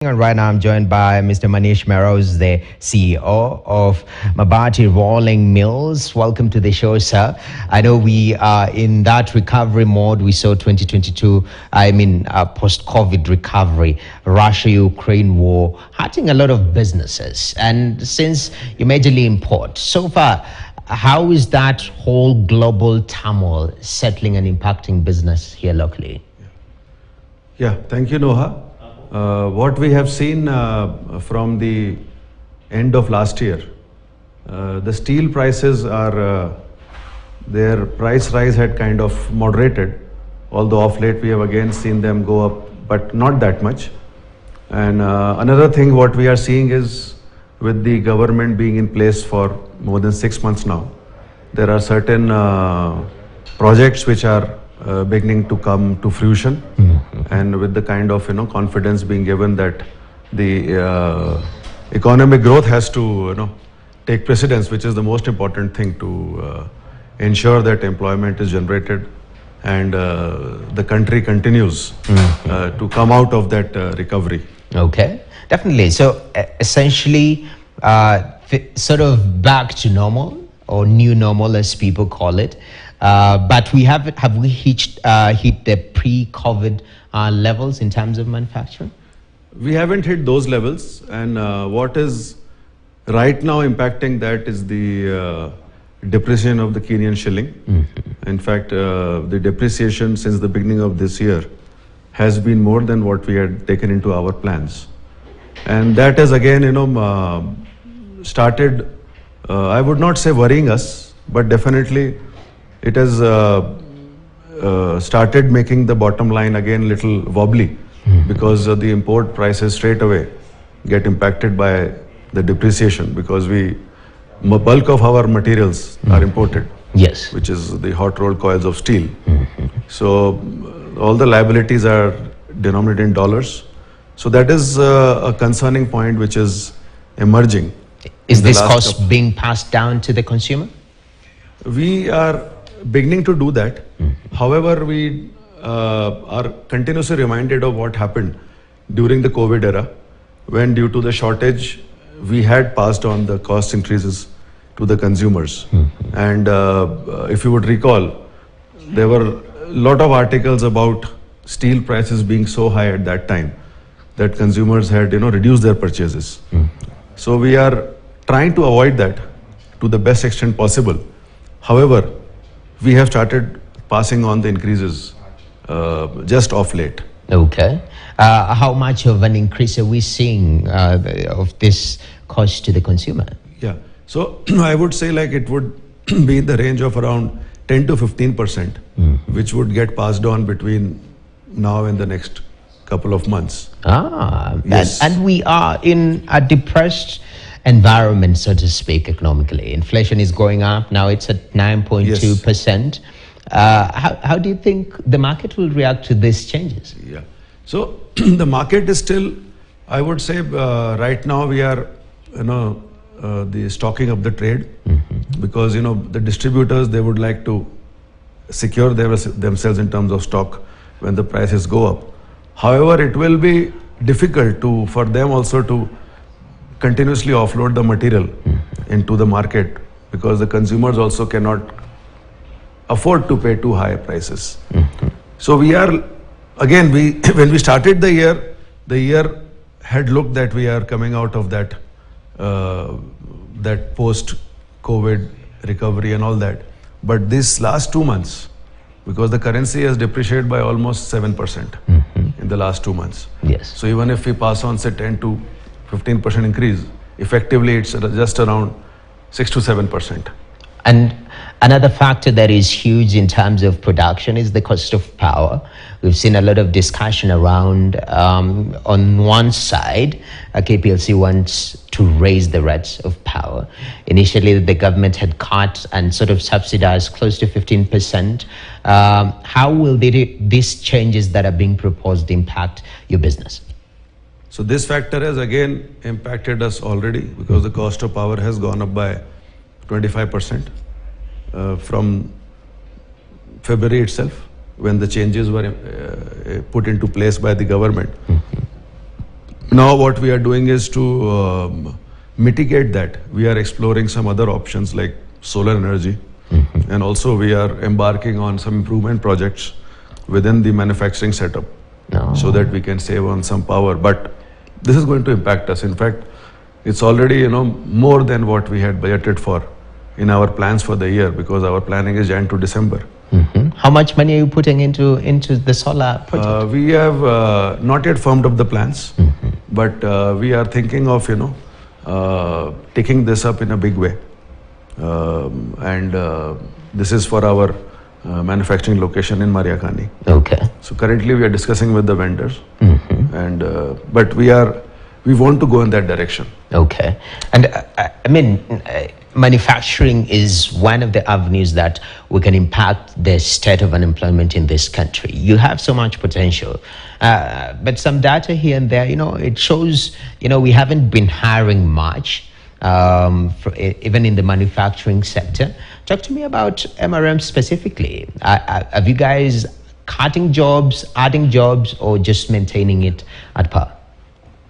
and right now I'm joined by Mr. Manish Meros, the CEO of Mabati Rolling Mills. Welcome to the show, sir. I know we are in that recovery mode. We saw 2022, post-COVID recovery, Russia-Ukraine war, hurting a lot of businesses. And since you majorly import, so far, how is that whole global turmoil settling and impacting business here locally? Yeah, thank you, Noha. What we have seen from the end of last year, the steel prices are, their price rise had kind of moderated, although of late we have again seen them go up, but not that much. And another thing what we are seeing is, with the government being in place for more than 6 months now, there are certain projects which are beginning to come to fruition, and with the kind of confidence being given that the economic growth has to take precedence, which is the most important thing to ensure that employment is generated and the country continues to come out of that recovery. Okay, definitely. So essentially, sort of back to normal, or new normal as people call it. But have we hit the pre-COVID levels in terms of manufacturing? We haven't hit those levels, and what is right now impacting that is the depreciation of the Kenyan shilling. In fact, the depreciation since the beginning of this year has been more than what we had taken into our plans, and that has again started, I would not say worrying us, but definitely it has started making the bottom line again little wobbly, because the import prices straight away get impacted by the depreciation, because bulk of our materials are imported. Yes. Which is the hot rolled coils of steel. So all the liabilities are denominated in dollars. So that is a concerning point which is emerging. Is this cost being passed down to the consumer? We are beginning to do that. However, we are continuously reminded of what happened during the COVID era, when due to the shortage, we had passed on the cost increases to the consumers. And if you would recall, there were a lot of articles about steel prices being so high at that time that consumers had reduced their purchases. So we are trying to avoid that to the best extent possible. However, we have started passing on the increases just of late. Okay. How much of an increase are we seeing of this cost to the consumer? Yeah. So I would say like it would be in the range of around 10 to 15%, which would get passed on between now and the next couple of months. Yes. And we are in a depressed environment, so to speak, economically. Inflation is going up. Now it's at 9.2%. How do you think the market will react to these changes? Yeah. So the market is still, I would say, right now we are, the stocking of the trade, because, the distributors, they would like to secure themselves in terms of stock when the prices go up. However, it will be difficult for them also to continuously offload the material into the market, because the consumers also cannot afford to pay too high prices. So we are, again, when we started the year had looked that we are coming out of that post-COVID recovery and all that. But this last 2 months, because the currency has depreciated by almost 7% in the last 2 months. Yes. So even if we pass on, say, 10 to 15% increase, effectively it's just around 6 to 7%. And another factor that is huge in terms of production is the cost of power. We've seen a lot of discussion around, on one side, KPLC wants to raise the rates of power. Initially, the government had cut and sort of subsidized close to 15%. How will these changes that are being proposed impact your business? So this factor has again impacted us already, because the cost of power has gone up by 25% from February itself, when the changes were put into place by the government. Now what we are doing is to mitigate that. We are exploring some other options like solar energy, and also we are embarking on some improvement projects within the manufacturing setup, so that we can save on some power. But this is going to impact us. In fact, it's already more than what we had budgeted for in our plans for the year, because our planning is Jan to December. How much money are you putting into the solar project? We have not yet firmed up the plans, but we are thinking of taking this up in a big way, and this is for our manufacturing location in Mariakani. Okay. So currently we are discussing with the vendors, and but we want to go in that direction. Okay. And I mean, manufacturing is one of the avenues that we can impact the state of unemployment in this country. You have so much potential, but some data here and there, it shows, we haven't been hiring much, even in the manufacturing sector. Talk to me about MRM specifically. Have you guys cutting jobs, adding jobs, or just maintaining it at par?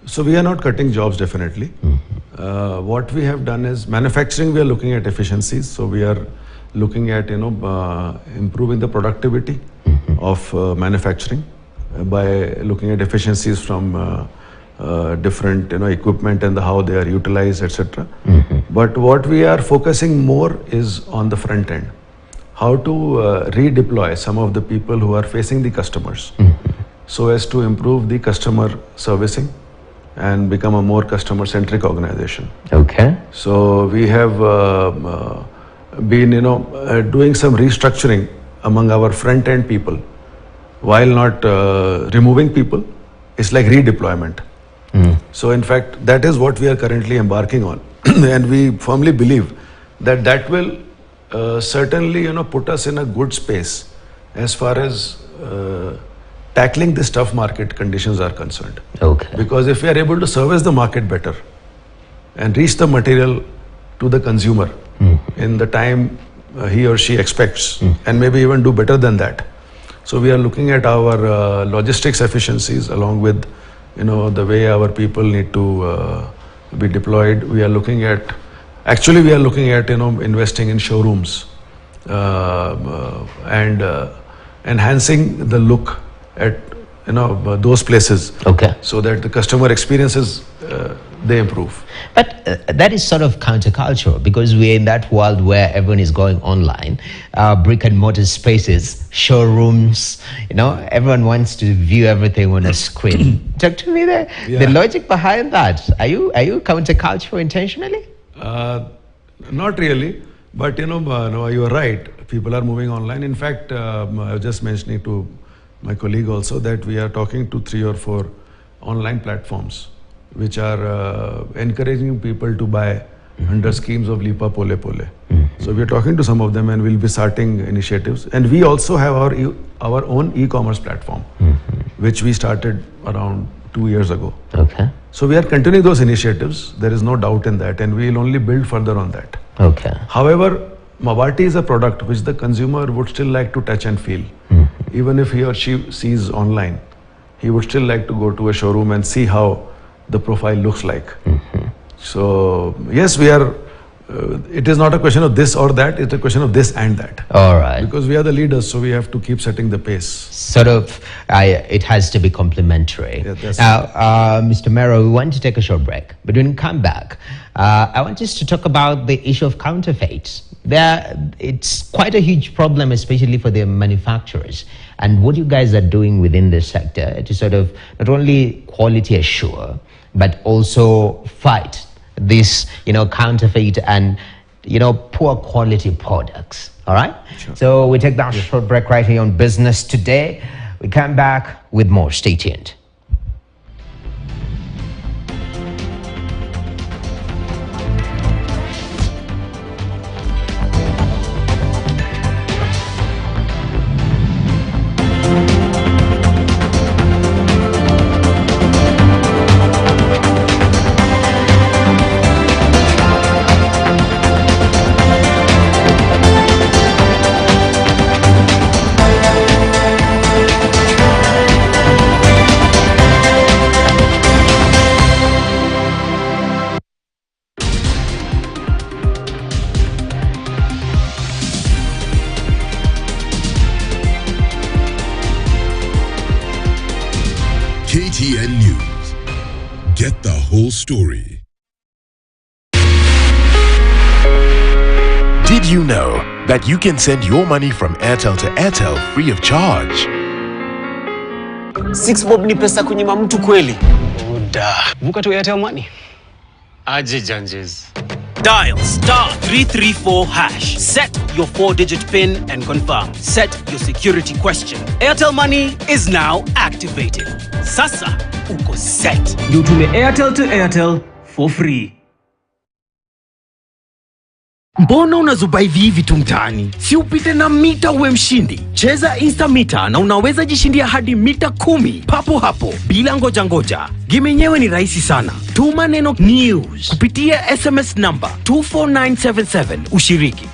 So we are not cutting jobs, definitely. What we have done is manufacturing, we are looking at efficiencies. So we are looking at, improving the productivity of manufacturing by looking at efficiencies from different, equipment and how they are utilized, etc. But what we are focusing more is on the front end. How to redeploy some of the people who are facing the customers, so as to improve the customer servicing and become a more customer-centric organization. Okay. So we have been, doing some restructuring among our front-end people, while not removing people. It's like redeployment. So in fact, that is what we are currently embarking on, and we firmly believe that that will certainly, put us in a good space as far as tackling this tough market conditions are concerned. Okay. Because if we are able to service the market better and reach the material to the consumer in the time he or she expects, and maybe even do better than that. So we are looking at our logistics efficiencies, along with the way our people need to be deployed. We are looking at investing in showrooms and enhancing the look at those places, okay, so that the customer experiences they improve. But that is sort of countercultural, because we're in that world where everyone is going online, brick and mortar spaces, showrooms, everyone wants to view everything on a screen. Talk to me there. Yeah. The logic behind that. Are you countercultural intentionally? Not really, but no, you are right. People are moving online. In fact, I was just mentioning to my colleague also that we are talking to 3 or 4 online platforms which are encouraging people to buy under schemes of Lipa Pole Pole. So we are talking to some of them, and we'll be starting initiatives. And we also have our own e-commerce platform, which we started around 2 years ago. Okay. So we are continuing those initiatives. There is no doubt in that, and we will only build further on that. Okay. However, Mabati is a product which the consumer would still like to touch and feel. Even if he or she sees online, he would still like to go to a showroom and see how the profile looks like. So yes, we are. It is not a question of this or that. It's a question of this and that. All right. Because we are the leaders, so we have to keep setting the pace. Sort of, it has to be complementary. Yeah, that's now, Mr. Mero, we want to take a short break, but when we come back, I want us to talk about the issue of counterfeits. It's quite a huge problem, especially for the manufacturers, and what you guys are doing within this sector to sort of not only quality assure, but also fight this, counterfeit and, poor quality products. All right. Sure. So we take that short break right here on Business Today. We come back with more. Stay tuned. Get the whole story. Did you know that you can send your money from Airtel to Airtel free of charge? 6 bob ni pesa kunyima mtu kweli? Oda. Vuka to Airtel Money. Aje janjes. Dial *334#. Set your 4-digit PIN and confirm. Set your security question. Airtel Money is now activated. Sasa uko set. You tume Airtel to Airtel for free. Mbona unazubai hivi tu mtaani? Si upite na mita uwe mshindi. Cheza Instamita na unaweza jishindia hadi mita 10 papo hapo bila ngoja. Game yenyewe ni rahisi sana. Tuma neno news kupitia SMS number 24977 ushiriki.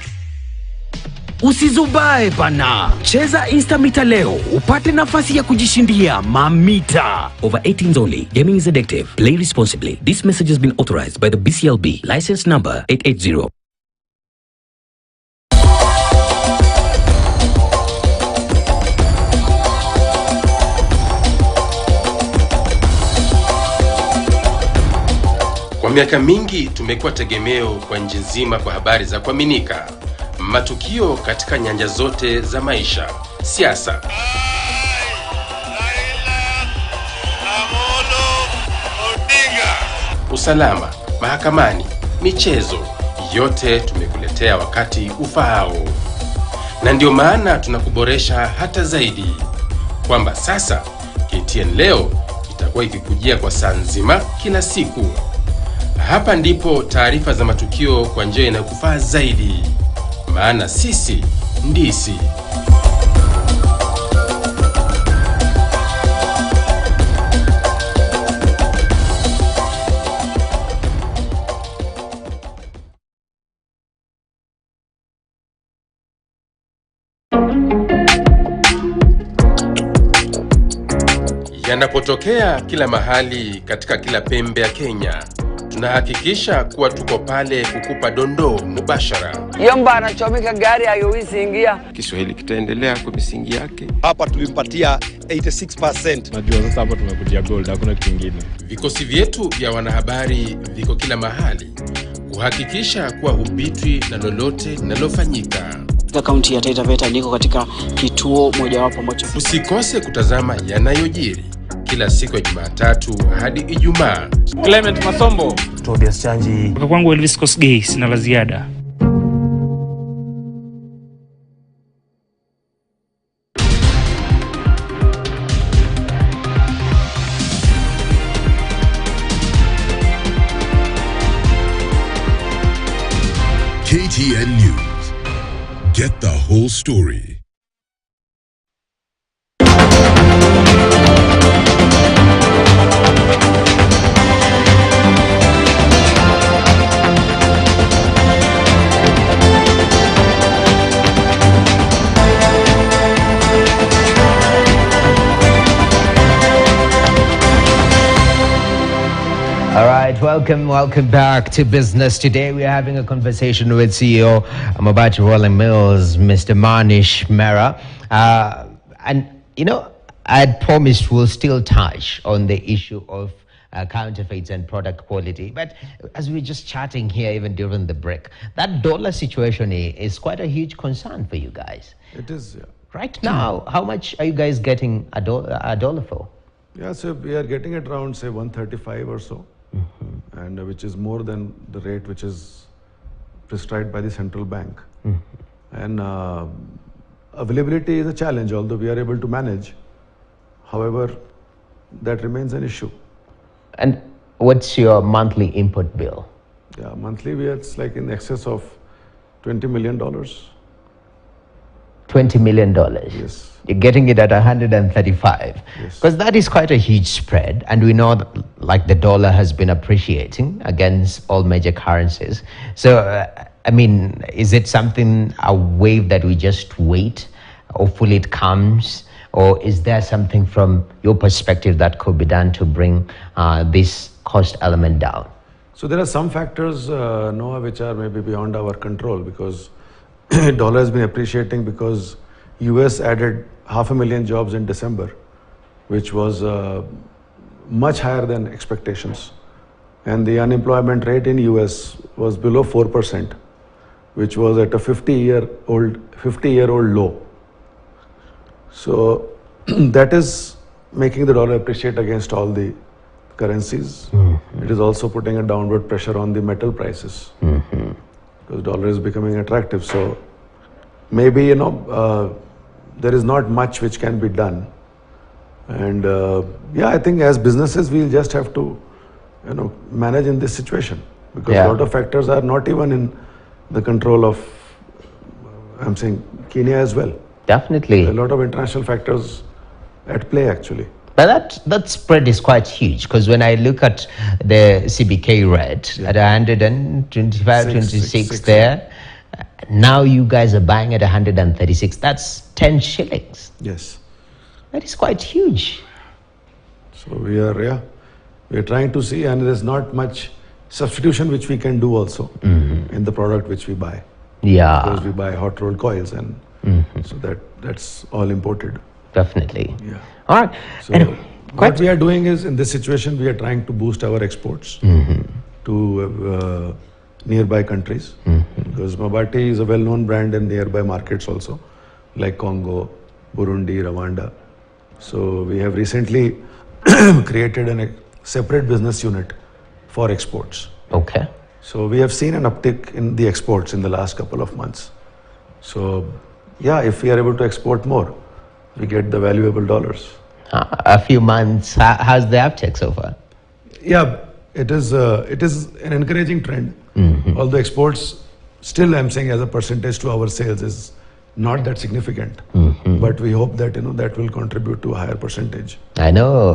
Usizubae bana. Cheza Instamita leo upate nafasi ya kujishindia mamita. Over 18s only. Gaming is addictive. Play responsibly. This message has been authorized by the BCLB. License number 880. Kwa miaka mingi tumekuwa tegemeo kwa nchi nzima kwa habari za kuaminika, matukio katika nyanja zote za maisha, siasa, usalama, mahakamani, michezo, yote tumekuletea wakati ufaao. Na ndio maana tunakuboresha hata zaidi, kwamba sasa KTN leo itakuwa ikikujia kwa saa nzima kila siku. Hapa ndipo taarifa za matukio kwa njia inayokufaa zaidi, maana sisi ndisi. Yanapotokea kila mahali katika kila pembe ya Kenya, tunahakikisha kuwa tuko pale kukupa dondoo mubashara. Yomba anachomeka gari hayowezi ingia. Kiswahili kitaendelea kwa misingi yake. Hapa tulimpatia 86%. Najua sasa hapa tumekutia gold, hakuna kitu kingine. Vikosi vyetu vya wanahabari viko kila mahali kuhakikisha kuwa hupitwi na lolote linalofanyika. Katika kaunti ya Taita Taveta niko katika kituo mojawapo ambacho. Usikose kutazama yanayojiri kila siku ya Jumatatu hadi Ijumaa. Clement Masombo, Tobias Chanji. Kwa kwangu Elvis Kosgei, sina la ziada. KTN News. Get the whole story. All right, welcome back to business. Today we are having a conversation with CEO Mabati Rolling Mills, Mr. Manish Mehra. And, you know, I had promised we'll still touch on the issue of counterfeits and product quality. But as we were just chatting here, even during the break, that dollar situation is quite a huge concern for you guys. It is, yeah. Right now, how much are you guys getting a dollar for? Yeah, so we are getting it around, say, 135 or so. Mm-hmm. And which is more than the rate which is prescribed by the central bank. Mm-hmm. And availability is a challenge, although we are able to manage. However, that remains an issue. And what's your monthly input bill? Yeah, monthly it's like in excess of $20 million. $20 million? Yes. You're getting it at 135. Yes. Because that is quite a huge spread. And we know that, like, the dollar has been appreciating against all major currencies. So, I mean, is it something, a wave that we just wait? Hopefully it comes? Or is there something from your perspective that could be done to bring this cost element down? So there are some factors, Noah, which are maybe beyond our control, because dollar has been appreciating because US added 500,000 jobs in December, which was much higher than expectations. And the unemployment rate in US was below 4%, which was at a 50-year-old low. So that is making the dollar appreciate against all the currencies. It is also putting a downward pressure on the metal prices because dollar is becoming attractive. So maybe, there is not much which can be done. And I think as businesses, we'll just have to, manage in this situation because a lot of factors are not even in the control of, I'm saying, Kenya as well. Definitely. A lot of international factors at play actually. But that spread is quite huge because when I look at the CBK rate at 125, 26 there, now you guys are buying at 136. That's 10 shillings. Yes. That is quite huge. So we are trying to see, and there's not much substitution which we can do also in the product which we buy. Yeah. Because we buy hot rolled coils and so that's all imported. Definitely. Yeah. All right. So what we are doing is, in this situation, we are trying to boost our exports to nearby countries because Mabati is a well-known brand in nearby markets also, like Congo, Burundi, Rwanda. So we have recently created a separate business unit for exports. Okay. So we have seen an uptick in the exports in the last couple of months. So if we are able to export more, we get the valuable dollars. A few months. How's the uptake so far? Yeah, it is an encouraging trend. Although exports still, I'm saying, as a percentage to our sales is not that significant. But we hope that that will contribute to a higher percentage. I know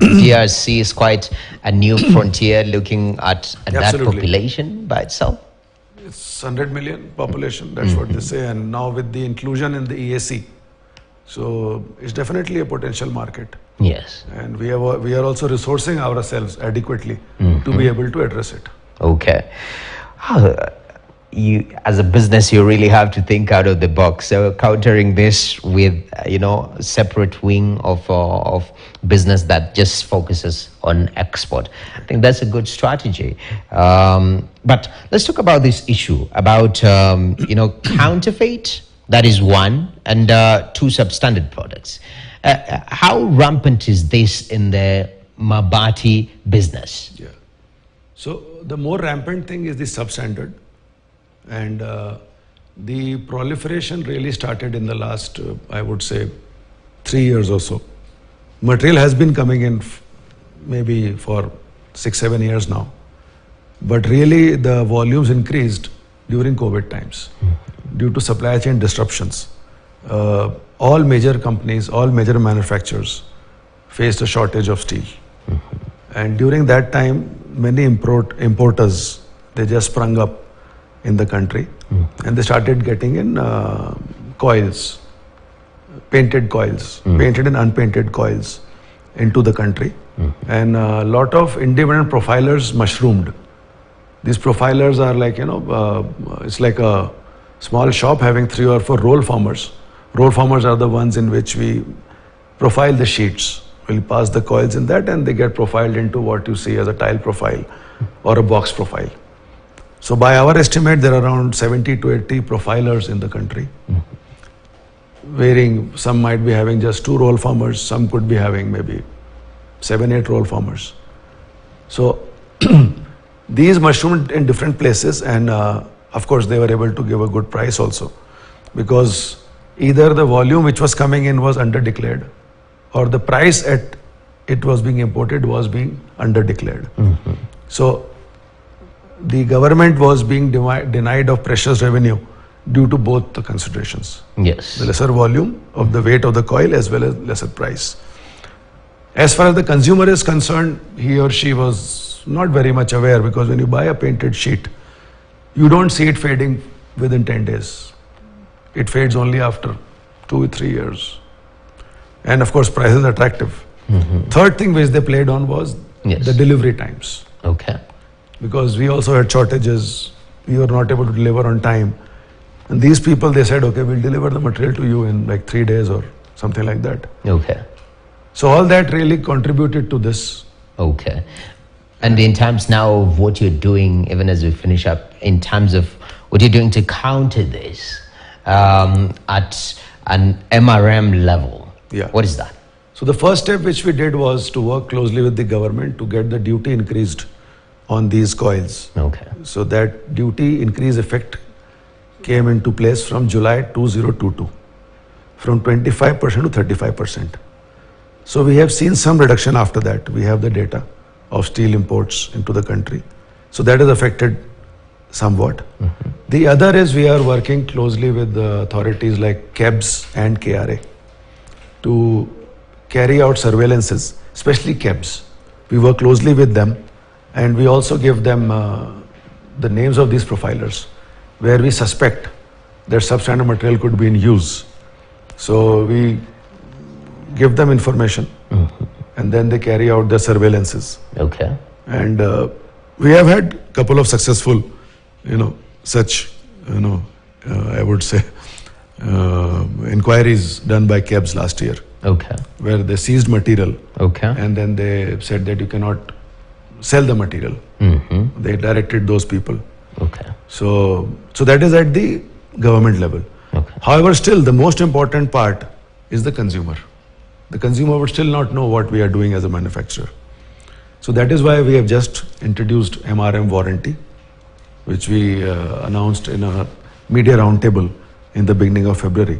DRC is quite a new frontier looking at that population by itself. It's 100 million population, that's what they say, and now with the inclusion in the EAC, so it's definitely a potential market. Yes. And we are also resourcing ourselves adequately to be able to address it. Okay. You, as a business, you really have to think out of the box. So countering this with, separate wing of business that just focuses on export. I think that's a good strategy. But let's talk about this issue about, counterfeit. That is one, and two substandard products. How rampant is this in the Mabati business? Yeah. So the more rampant thing is the substandard. And the proliferation really started in the last, I would say, 3 years or so. Material has been coming in maybe for 6-7 years now. But really the volumes increased during COVID times due to supply chain disruptions. All major companies, all major manufacturers faced a shortage of steel. And during that time, many importers, they just sprung up in the country and they started getting in coils, painted coils, painted and unpainted coils into the country. And a lot of independent profilers mushroomed. These profilers are like, it's like a small shop having 3 or 4 roll formers. Roll formers are the ones in which we profile the sheets. We'll pass the coils in that and they get profiled into what you see as a tile profile or a box profile. So by our estimate, there are around 70 to 80 profilers in the country. Varying, some might be having just 2 roll formers, some could be having maybe 7-8 roll formers. So these mushroomed in different places, and of course they were able to give a good price also, because either the volume which was coming in was under-declared, or the price at it was being imported was being under-declared. So the government was being denied of precious revenue due to both the considerations. Yes. The lesser volume of the weight of the coil as well as lesser price. As far as the consumer is concerned, he or she was not very much aware, because when you buy a painted sheet, you don't see it fading within 10 days. It fades only after 2 or 3 years. And of course, price is attractive. Third thing which they played on was the delivery times. Okay. Because we also had shortages, we were not able to deliver on time. And these people, they said, okay, we'll deliver the material to you in like 3 days or something like that. Okay. So all that really contributed to this. Okay. And in terms now of what you're doing, even as we finish up, in terms of what you're doing to counter this at an MRM level, what is that? So the first step which we did was to work closely with the government to get the duty increased on these coils. Okay. So that duty increase effect came into place from July 2022, from 25% to 35%. So we have seen some reduction after that. We have the data of steel imports into the country. So that has affected somewhat. The other is we are working closely with the authorities like KEBS and KRA to carry out surveillances, especially KEBS. We work closely with them, and we also give them the names of these profilers where we suspect that substandard material could be in use. So we give them information, and then they carry out the surveillances. Okay. And we have had a couple of successful, such, I would say, inquiries done by KEBS last year. Okay. Where they seized material. Okay. And then they said that you cannot sell the material. They directed those people. Okay. So that is at the government level. Okay. However, still the most important part is the consumer. The consumer would still not know what we are doing as a manufacturer. So that is why we have just introduced MRM warranty, which we announced in a media roundtable in the beginning of February.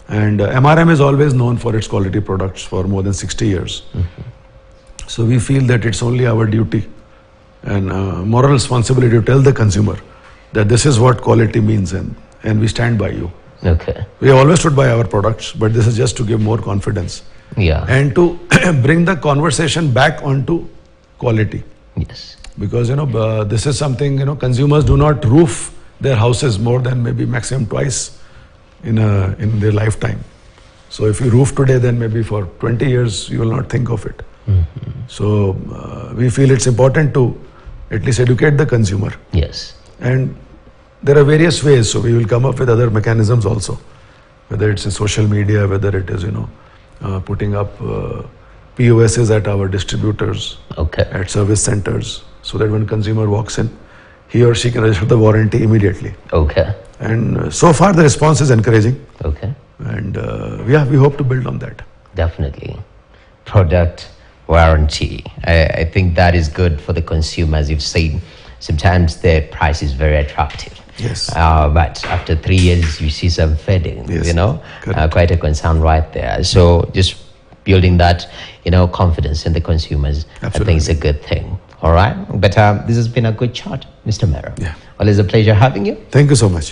And MRM is always known for its quality products for more than 60 years. So we feel that it's only our duty and moral responsibility to tell the consumer that this is what quality means, and we stand by you. Okay. We have always stood by our products, but this is just to give more confidence. Yeah. And to bring the conversation back onto quality. Yes. Because, this is something, consumers do not roof their houses more than maybe maximum twice in their lifetime. So if you roof today, then maybe for 20 years, you will not think of it. So we feel it's important to at least educate the consumer. Yes. And there are various ways, so we will come up with other mechanisms also, whether it's in social media, whether it is, putting up POSs at our distributors, at service centers, so that when consumer walks in, he or she can register the warranty immediately. Okay. And so far the response is encouraging. Okay. And we hope to build on that. Definitely. Product warranty. I think that is good for the consumer. As you've said, sometimes the price is very attractive. Yes. But after 3 years, you see some fading, Yes. Quite a concern right there. So just building that, confidence in the consumers, I think is a good thing. All right. But this has been a good chat, Mr. Mero. Yeah. Well, it's a pleasure having you. Thank you so much.